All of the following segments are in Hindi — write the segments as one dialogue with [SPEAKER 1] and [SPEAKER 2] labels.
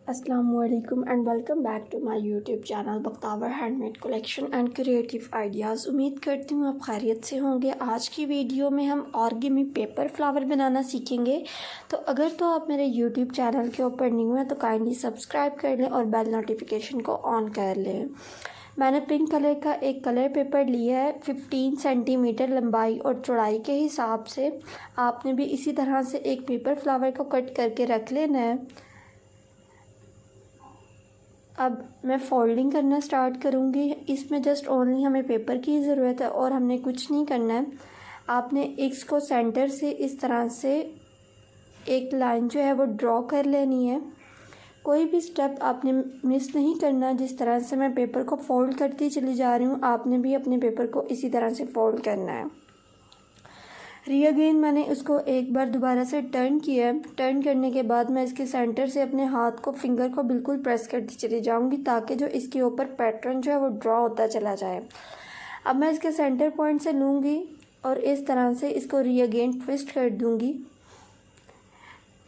[SPEAKER 1] Assalamualaikum and welcome back to my YouTube channel Bakhtawar handmade collection and creative ideas. उम्मीद करती हूँ आप खैरियत से होंगे। आज की वीडियो में हम ऑर्गेमी पेपर फ्लावर बनाना सीखेंगे। तो अगर तो आप मेरे YouTube चैनल के ऊपर न्यू हैं तो काइंडली सब्सक्राइब कर लें और बेल नोटिफिकेशन को ऑन कर लें। मैंने पिंक कलर का एक कलर पेपर लिया है 15 सेंटीमीटर लंबाई और चौड़ाई के हिसाब से। आपने भी इसी तरह से एक पेपर फ्लावर को कट करके रख लेना है। अब मैं फोल्डिंग करना स्टार्ट करूँगी। इसमें जस्ट ओनली हमें पेपर की ज़रूरत है और हमने कुछ नहीं करना है। आपने इसको सेंटर से इस तरह से एक लाइन जो है वो ड्रॉ कर लेनी है। कोई भी स्टेप आपने मिस नहीं करना। जिस तरह से मैं पेपर को फोल्ड करती चली जा रही हूँ, आपने भी अपने पेपर को इसी तरह से फोल्ड करना है। अगेन मैंने उसको एक बार दोबारा से टर्न किया है। टर्न करने के बाद मैं इसके सेंटर से अपने हाथ को फिंगर को बिल्कुल प्रेस करती चली जाऊंगी ताकि जो इसके ऊपर पैटर्न जो है वो ड्रॉ होता चला जाए। अब मैं इसके सेंटर पॉइंट से लूँगी और इस तरह से इसको अगेन ट्विस्ट कर दूँगी।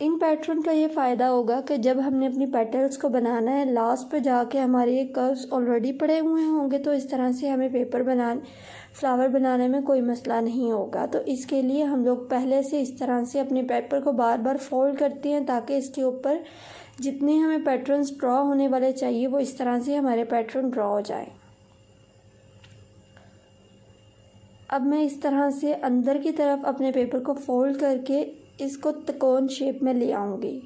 [SPEAKER 1] इन पैटर्न का ये फ़ायदा होगा कि जब हमने अपनी पेटल्स को बनाना है, लास्ट पे जाके हमारे ये कर्व्स ऑलरेडी पड़े हुए होंगे, तो इस तरह से हमें फ्लावर बनाने में कोई मसला नहीं होगा। तो इसके लिए हम लोग पहले से इस तरह से अपने पेपर को बार बार फोल्ड करते हैं ताकि इसके ऊपर जितने हमें पैटर्न्स ड्रॉ होने वाले चाहिए वो इस तरह से हमारे पैटर्न ड्रॉ हो जाए। अब मैं इस तरह से अंदर की तरफ अपने पेपर को फोल्ड करके इसको त्रिकोण शेप में ले आऊँगी।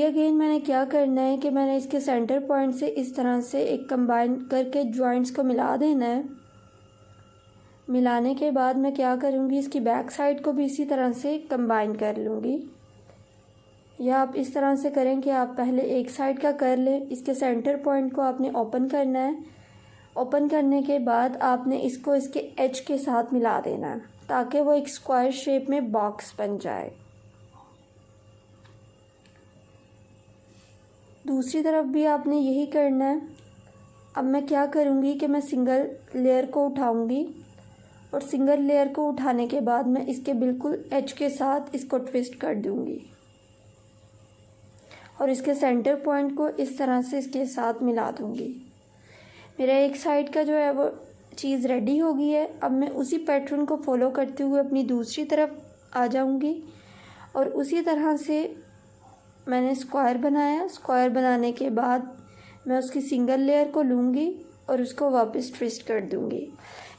[SPEAKER 1] अगेन मैंने क्या करना है कि मैंने इसके सेंटर पॉइंट से इस तरह से एक कंबाइन करके जॉइंट्स को मिला देना है। मिलाने के बाद मैं क्या करूँगी, इसकी बैक साइड को भी इसी तरह से कंबाइन कर लूँगी। या आप इस तरह से करें कि आप पहले एक साइड का कर लें। इसके सेंटर पॉइंट को आपने ओपन करना है। ओपन करने के बाद आपने इसको इसके एज के साथ मिला देना है ताकि वो एक स्क्वायर शेप में बॉक्स बन जाए। दूसरी तरफ भी आपने यही करना है। अब मैं क्या करूँगी कि मैं सिंगल लेयर को उठाऊँगी और सिंगल लेयर को उठाने के बाद मैं इसके बिल्कुल एज के साथ इसको ट्विस्ट कर दूँगी और इसके सेंटर पॉइंट को इस तरह से इसके साथ मिला दूँगी। मेरा एक साइड का जो है वो चीज़ रेडी हो गई है। अब मैं उसी पैटर्न को फॉलो करते हुए अपनी दूसरी तरफ आ जाऊँगी और उसी तरह से मैंने स्क्वायर बनाया। स्क्वायर बनाने के बाद मैं उसकी सिंगल लेयर को लूँगी और उसको वापस ट्विस्ट कर दूँगी।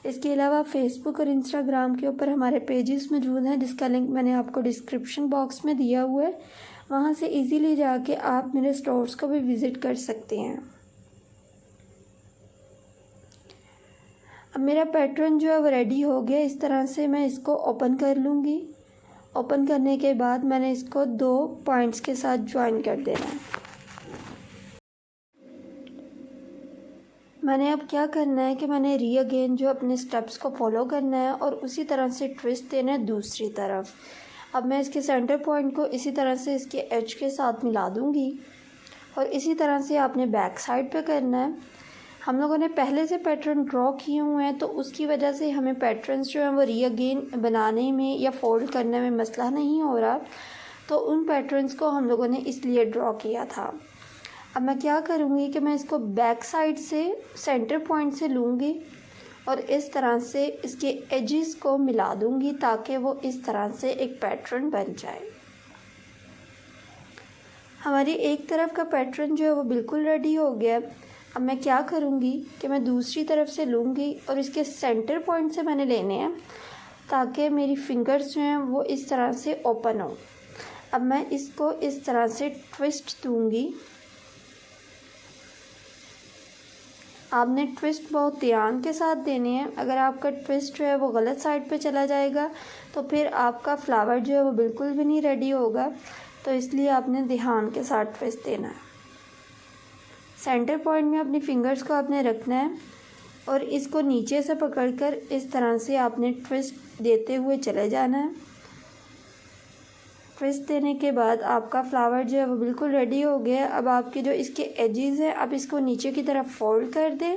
[SPEAKER 1] इसके अलावा फेसबुक और इंस्टाग्राम के ऊपर हमारे पेजेस मौजूद हैं जिसका लिंक मैंने आपको डिस्क्रिप्शन बॉक्स में दिया हुआ है। वहाँ से इजीली जाके आप मेरे स्टोर्स को भी विज़िट कर सकते हैं। अब मेरा पैटर्न जो है वो रेडी हो गया। इस तरह से मैं इसको ओपन कर लूँगी। ओपन करने के बाद मैंने इसको 2 पॉइंट्स के साथ ज्वाइन कर देना है। मैंने अब क्या करना है कि मैंने अगेन जो अपने स्टेप्स को फॉलो करना है और उसी तरह से ट्विस्ट देना है दूसरी तरफ। अब मैं इसके सेंटर पॉइंट को इसी तरह से इसके एज के साथ मिला दूँगी और इसी तरह से आपने बैक साइड पे करना है। हम लोगों ने पहले से पैटर्न ड्रॉ किए हुए हैं तो उसकी वजह से हमें पैटर्न्स जो हैं वो अगेन बनाने में या फोल्ड करने में मसला नहीं हो रहा। तो उन पैटर्न्स को हम लोगों ने इसलिए ड्रॉ किया था। अब मैं क्या करूँगी कि मैं इसको बैक साइड से सेंटर पॉइंट से लूँगी और इस तरह से इसके एजेस को मिला दूँगी ताकि वो इस तरह से एक पैटर्न बन जाए। हमारी एक तरफ का पैटर्न जो है वो बिल्कुल रेडी हो गया। अब मैं क्या करूँगी कि मैं दूसरी तरफ से लूँगी और इसके सेंटर पॉइंट से मैंने लेने हैं ताकि मेरी फिंगर्स जो हैं वो इस तरह से ओपन हो। अब मैं इसको इस तरह से ट्विस्ट दूँगी। आपने ट्विस्ट बहुत ध्यान के साथ देने हैं। अगर आपका ट्विस्ट जो है वो गलत साइड पे चला जाएगा तो फिर आपका फ्लावर जो है वो बिल्कुल भी नहीं रेडी होगा। तो इसलिए आपने ध्यान के साथ ट्विस्ट देना है। सेंटर पॉइंट में अपनी फिंगर्स को आपने रखना है और इसको नीचे से पकड़कर इस तरह से आपने ट्विस्ट देते हुए चले जाना है। ट्विस्ट देने के बाद आपका फ्लावर जो है वो बिल्कुल रेडी हो गया है। अब आपके जो इसके एजेस हैं आप इसको नीचे की तरफ फोल्ड कर दें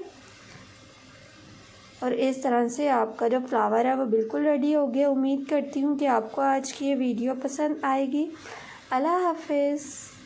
[SPEAKER 1] और इस तरह से आपका जो फ्लावर है वो बिल्कुल रेडी हो गया। उम्मीद करती हूँ कि आपको आज की ये वीडियो पसंद आएगी। अल्लाह हाफिज़।